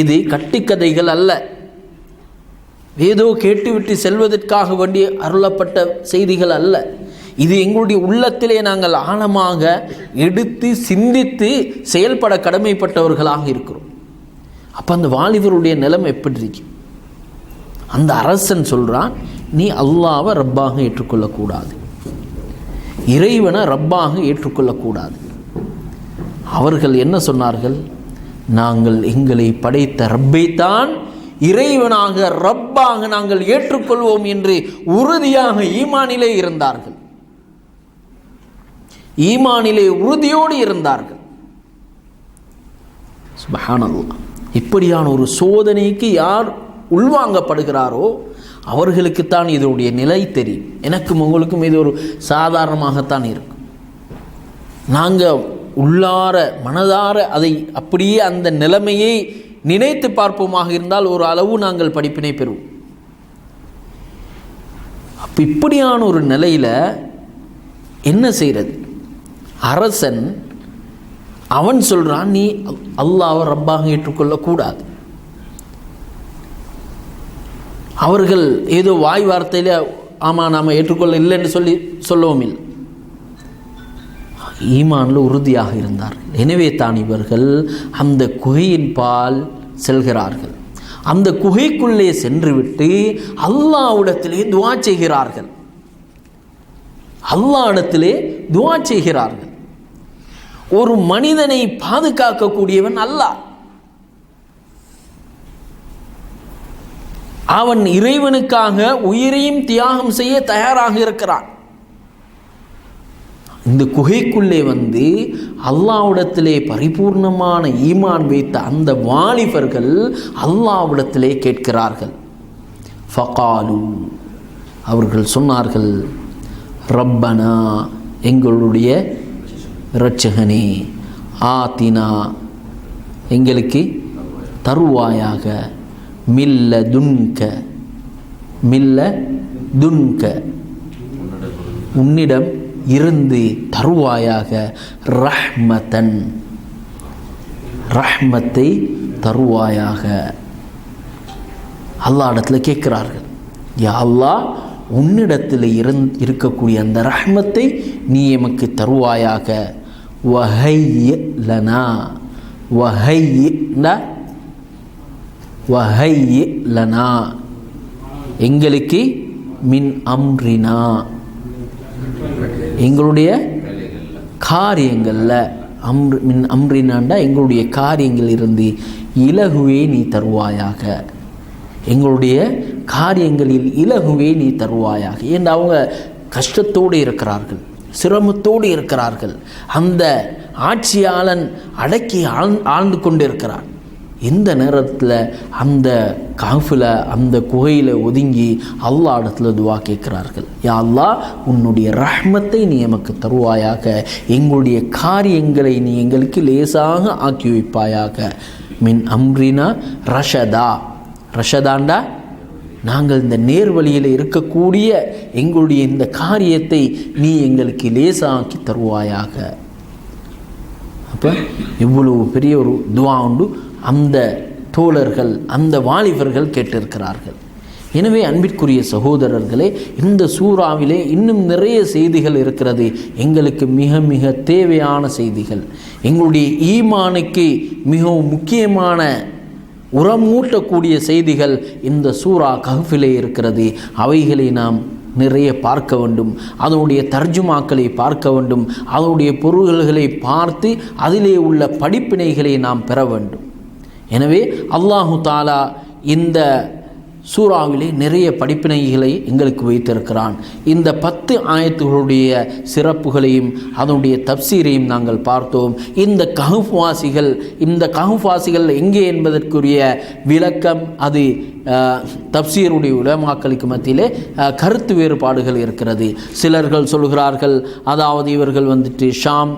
இது கட்டுக்கதைகள் அல்ல, ஏதோ கேட்டுவிட்டு செல்வதற்காக வேண்டிய அருளப்பட்ட செய்திகள் அல்ல. இது எங்களுடைய உள்ளத்திலே நாங்கள் ஆழமாக எடுத்து சிந்தித்து செயல்பட கடமைப்பட்டவர்களாக இருக்கிறோம். அப்போ அந்த வாலிபருடைய நிலைமை எப்படி இருக்கு? அந்த அரசன் சொல்கிறான், நீ அல்லாவை ரப்பாக ஏற்றுக்கொள்ளக்கூடாது, இறைவனை ரப்பாக ஏற்றுக்கொள்ளக்கூடாது. அவர்கள் என்ன சொன்னார்கள்? நாங்கள் எங்களை படைத்த ரப்பைத்தான் இறைவனாக ரப்பாக நாங்கள் ஏற்றுக்கொள்வோம் என்று உறுதியாக ஈமானிலே இருந்தார்கள். ஈமானிலே உறுதியோடு இருந்தார்கள். சுப்ஹானல்லாஹ். இப்படியான ஒரு சோதனைக்கு யார் உள்வாங்கப்படுகிறாரோ அவர்களுக்குத்தான் இதனுடைய நிலை தெரியும். எனக்கும் உங்களுக்கும் இது ஒரு சாதாரணமாகத்தான் இருக்கும். நாங்கள் உள்ளார மனதார அதை அப்படியே அந்த நிலைமையை நினைத்து பார்ப்போமாக இருந்தால் ஒரு அளவு நாங்கள் படிப்பினை பெறுவோம். அப்போ இப்படியான ஒரு நிலையில் என்ன செய்கிறது? அரசன் அவன் சொல்கிறான், நீ அல்லாஹ்வை ரப்பாக ஏற்றுக்கொள்ளக்கூடாது. அவர்கள் ஏதோ வாய் வார்த்தையில் ஆமாம் நாம் ஏற்றுக்கொள்ள இல்லைன்னு சொல்லவும் இல்லை, ஈமானில் உறுதியாக இருந்தார்கள். எனவே தான் இவர்கள் அந்த குகையின் பால் செல்கிறார்கள். அந்த குகைக்குள்ளே சென்றுவிட்டு அல்லாஹ்விடத்திலே துஆ செய்கிறார்கள். அல்லாஹ்விடத்திலே துஆ செய்கிறார்கள். ஒரு மனிதனை பாதுகாக்கக்கூடியவன் அல்லாஹ். அவன் இறைவனுக்காக உயிரையும் தியாகம் செய்ய தயாராக இருக்கிறான். இந்த குகைக்குள்ளே வந்து அல்லாஹ்விடத்திலே பரிபூர்ணமான ஈமான் வைத்த அந்த வாலிபர்கள் அல்லாஹ்விடத்திலே கேட்கிறார்கள். ஃபகாலு, அவர்கள் சொன்னார்கள், ரப்பனா, எங்களுடைய இரட்சகனே, ஆத்தினா, எங்களுக்கு தருவாயாக, மில்ல துன்க, உன்னிடம் இருந்து தருவாயாக, ரஹ்மத்தன், ரஹ்மத்தை தருவாயாக. அல்லாஹ் இடத்துல கேட்கிறார்கள், யா அல்லாஹ், உன்னிடத்தில் இருக்கக்கூடிய அந்த ரஹ்மத்தை நீ எமக்கு தருவாயாக. வஹய்ய லனா வஹையி லனா எங்களுக்கு மின் அம்ரினா எங்களுடைய காரியங்களில் மின் அம்ரினாண்டா எங்களுடைய காரியங்கள் இருந்து இலகுவே நீ தருவாயாக, எங்களுடைய காரியங்களில் இலகுவே நீ தருவாயாக. ஏன்னா அவங்க கஷ்டத்தோடு இருக்கிறார்கள், சிரமத்தோடு இருக்கிறார்கள். அந்த ஆட்சியாளன் அடக்கி ஆழ்ந்து கொண்டு இருக்கிறான். இந்த நேரத்தில் அந்த காஃபில் அந்த குகையில் ஒதுங்கி அல்லாஹ் இடத்துல துவா கேட்கிறார்கள். யா அல்லாஹ், உன்னுடைய ரஹ்மத்தை நீ எமக்கு தருவாயாக, எங்களுடைய காரியங்களை நீ எங்களுக்கு லேசாக ஆக்கி வைப்பாயாக. மின் அம்ரினா ரஷதா, ரஷதாண்டா நாங்கள் இந்த நேர்வழியில் இருக்கக்கூடிய எங்களுடைய இந்த காரியத்தை நீ எங்களுக்கு லேசாக்கி தருவாயாக. அப்போ இவ்வளவு பெரிய ஒரு துவா உண்டு அந்த தோழர்கள், அந்த வாலிபர்கள் கேட்டிருக்கிறார்கள். எனவே அன்பிற்குரிய சகோதரர்களே, இந்த சூறாவிலே இன்னும் நிறைய செய்திகள் இருக்கிறது, எங்களுக்கு மிக மிக தேவையான செய்திகள், எங்களுடைய ஈமானுக்கு மிகவும் முக்கியமான உரமூட்டக்கூடிய செய்திகள் இந்த சூரா கஹ்ஃபிலே இருக்கிறது. அவைகளை நாம் நிறைய பார்க்க வேண்டும், அதனுடைய தர்ஜுமாக்களை பார்க்க வேண்டும், அதனுடைய பொருள்களை பார்த்து அதிலே உள்ள படிப்பினைகளை நாம் பெற வேண்டும். எனவே அல்லாஹு தாலா இந்த சூறாவிலே நிறைய படிப்பினைகளை எங்களுக்கு வைத்திருக்கிறான். இந்த 10 ஆயத்துகளுடைய சிறப்புகளையும் அதனுடைய தப்சீரையும் நாங்கள் பார்த்தோம். இந்த கஹ்ஃப்வாசிகள் எங்கே என்பதற்குரிய விளக்கம் அது தப்சீருடைய உலமாக்களுக்கு மத்தியிலே கருத்து வேறுபாடுகள் இருக்கிறது. சிலர்கள் சொல்கிறார்கள் அதாவது இவர்கள் ஷாம்,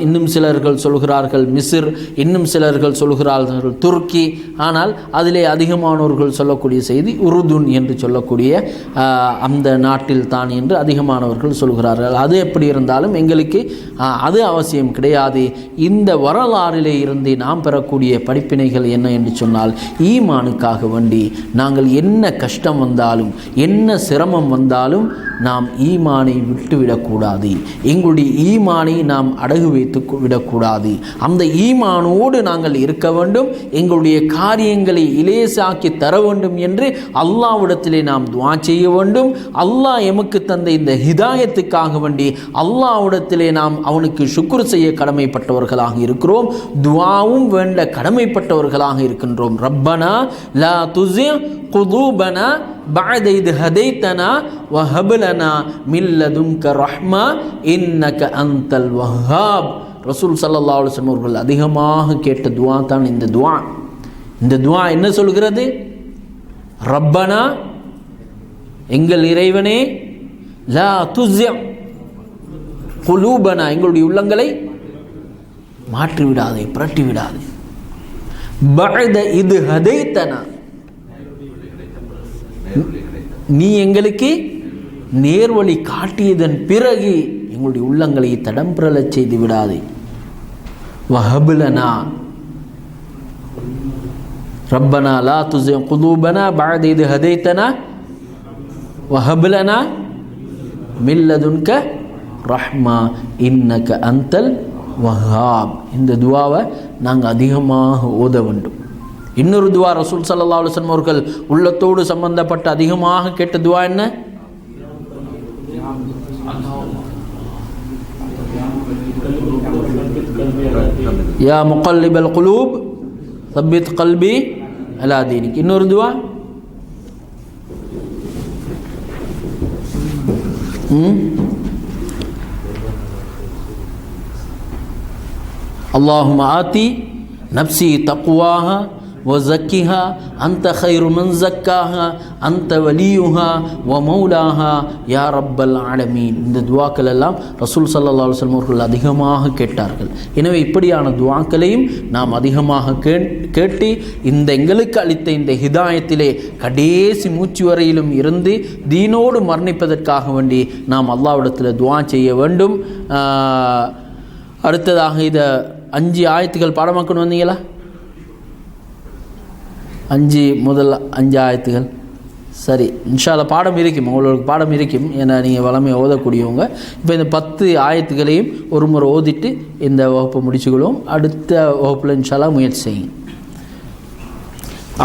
இன்னும் சிலர்கள் சொல்கிறார்கள் மிஸ்ர், இன்னும் சிலர்கள் சொல்கிறார்கள் துருக்கி. ஆனால் அதிலே அதிகமானவர்கள் சொல்லக்கூடிய செய்தி உருதுன் என்று சொல்லக்கூடிய அந்த நாட்டில் தான் என்று அதிகமானவர்கள் சொல்கிறார்கள். அது எப்படி இருந்தாலும் எங்களுக்கு அது அவசியம் கிடையாது. இந்த வரலாறிலே இருந்து நாம் பெறக்கூடிய படிப்பினைகள் என்ன என்று சொன்னால், ஈமானுக்காக வேண்டி நாங்கள் என்ன கஷ்டம் வந்தாலும் என்ன சிரமம் வந்தாலும் நாம் ஈமானை விட்டுவிடக்கூடாது, எங்களுடைய ஈமானை நாம் அடகு வைத்து விடக்கூடாது. அந்த ஈமானோடு நாங்கள் இருக்க வேண்டும், எங்களுடைய காரியங்களை இலேசாக்கி தர வேண்டும் என்று அல்லாஹ்விடத்திலே நாம் துஆ செய்ய வேண்டும். அல்லாஹ் எமக்கு தந்த இந்த ஹிதாயத்துக்காக வேண்டி அல்லாஹ்விடத்திலே நாம் அவனுக்கு ஷுக்ர் செய்ய கடமைப்பட்டவர்களாக இருக்கிறோம், துஆவும் வேண்ட கடமைப்பட்டவர்களாக இருக்கின்றோம். ரப்பனா லா துஸி குலூபனா பஅத இத் ஹதைதனா வஹப் லனா மின் லதுன்க ரஹ்மா இன்னக அன்தல் வஹ்ஹாப். ரசூல் ஸல்லல்லாஹு அலைஹி வஸல்லம் அவர்கள் அதிகமாக கேட்ட துஆ தான் இந்த துஆ. இந்த துஆ என்ன சொல்கிறது? ரப்பனா, எங்கள் இறைவனே, லா துஸி குலூபனா, எங்களுடைய உள்ளங்களை மாற்றி விடாதே, புரட்டி விடாதே. பஅத இத் ஹதைதனா, நீ எங்களுக்கு நேர்வழி காட்டியதன் பிறகு எங்களுடைய உள்ளங்களை தடம்புரலச் செய்து விடாதே. வஹப் லனா, ரப்பனா லா துஸி குலூபனா பஅத இத் ஹதைதனா வஹப் லனா மின் லதுன்க ரஹ்மா இன்னக அன்தல் வஹ்ஹாப். இந்த துஆவை நாங்கள் அதிகமாக ஓத வேண்டும். இன்னொரு துஆ ரசூல் ஸல்லல்லாஹு அலைஹி வஸல்லம் அவர்கள் உள்ளத்தோடு சம்பந்தப்பட்ட அதிகமாக கேட்ட துஆ என்ன? யா முகல்லிபல் குலூப் சப்பித் கல்பி அலா தீனிக். இன்னொரு துஆ அல்லாஹும்ம ஆதி நப்சி தக்வாஹா வஸக்கிஹா அன்த கைரு மன் ஸக்காஹா அன்த வலியுஹா வ மௌலாஹா யா ரப்பல் ஆலமீன். இந்த துஆக்கள் எல்லாம் ரசூல் ஸல்லல்லாஹு அலைஹி வஸல்லம் அவர்கள் அதிகமாக கேட்டார்கள். எனவே இப்படியான துஆக்களையும் நாம் அதிகமாக கேட்டு இந்த எங்களுக்கு அளித்த இந்த ஹிதாயத்திலே கடைசி மூச்சு வரையிலும் இருந்து தீனோடு மரணிப்பதற்காக வேண்டி நாம் அல்லாஹ்விடத்தில் துஆ செய்ய வேண்டும். அடுத்ததாக இதை 5 ஆயத்துகள் பாடமாக்கணும் வந்தீங்களா? 5 முதல் 5 ஆயத்துகள் சரி, இன்ஷா அல்லாஹ் பாடம் இருக்கும், உங்களுக்கு பாடம் இருக்கும். ஏன்னா நீங்கள் வளமையை ஓதக்கூடியவங்க. இப்போ இந்த 10 ஆயத்துகளையும் ஒரு முறை ஓதிட்டு இந்த வகுப்பை முடிச்சுக்கொள்வோம். அடுத்த வகுப்பில் இன்ஷா அல்லாஹ் முயற்சி செய்யும்.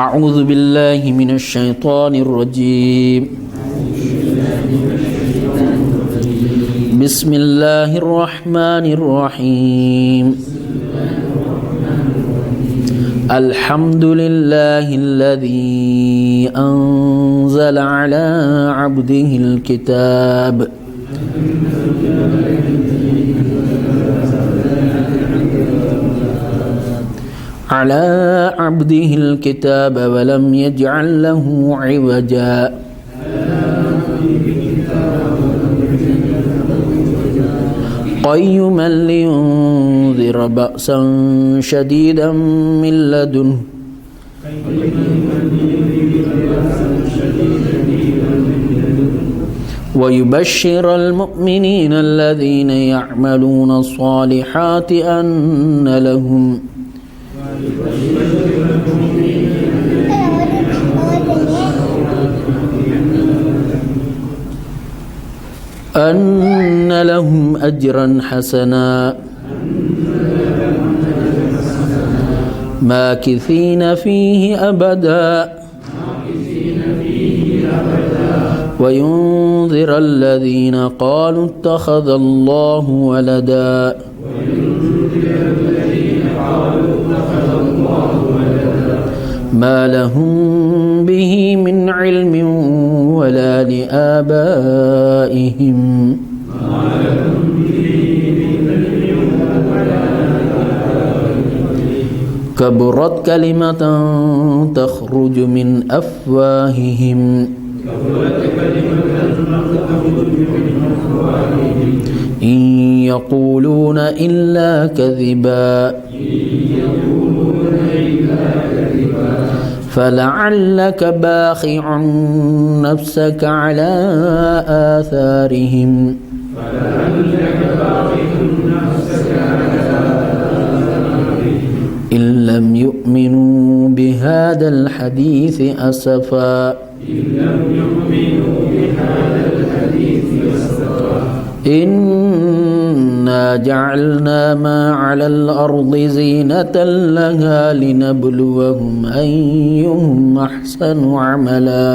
அஊது பில்லாஹி மினஷ் ஷைத்தானிர் ரஜீம். பிஸ்மில்லாஹிர் ரஹ்மானிர் ரஹீம். الحمد لله الذي أنزل على عبده الكتاب ولم يجعل له عوجا قيما لينذر بأسا شديدا من لدنه ويبشر المؤمنين الذين يعملون الصالحات أن لهم أجرا حسنا ماكثين فيه أبدا وينذر الذين قالوا اتخذ الله ولدا ما لهم به من علم ولا لآبائهم كبرت كلمة تخرج من أفواههم إن يقولون إلا كذبا فلعلك باخع نفسك على آثارهم إن لم يؤمنوا بهذا الحديث أسفا إنا جعلنا ما على الأرض زينة لها لنبلوهم أيهم أحسن عملا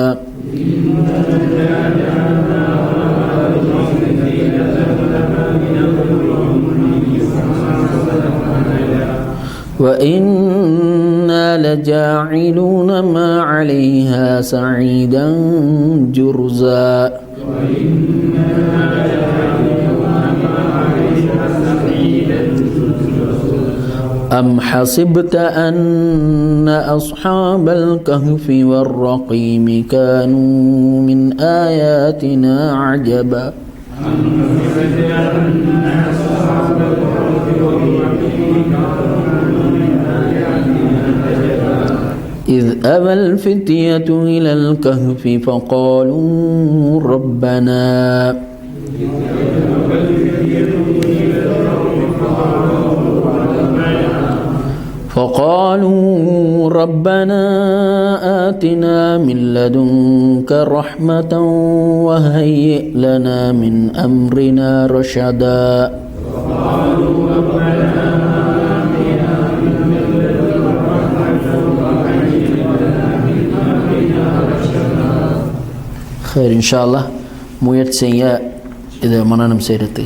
وإنا لجاعلون ما عليها صعيدا جرزا أم حسبت أن أصحاب الكهف والرقيم كانوا من آياتنا عجبا إذ أوى الفتية إلى الكهف فقالوا ربنا آتنا من لدنك رحمة وهيئ لنا من أمرنا رشدا خير إن شاء الله முயற்சி செய்ய இதை மனனம் செய்கிறது.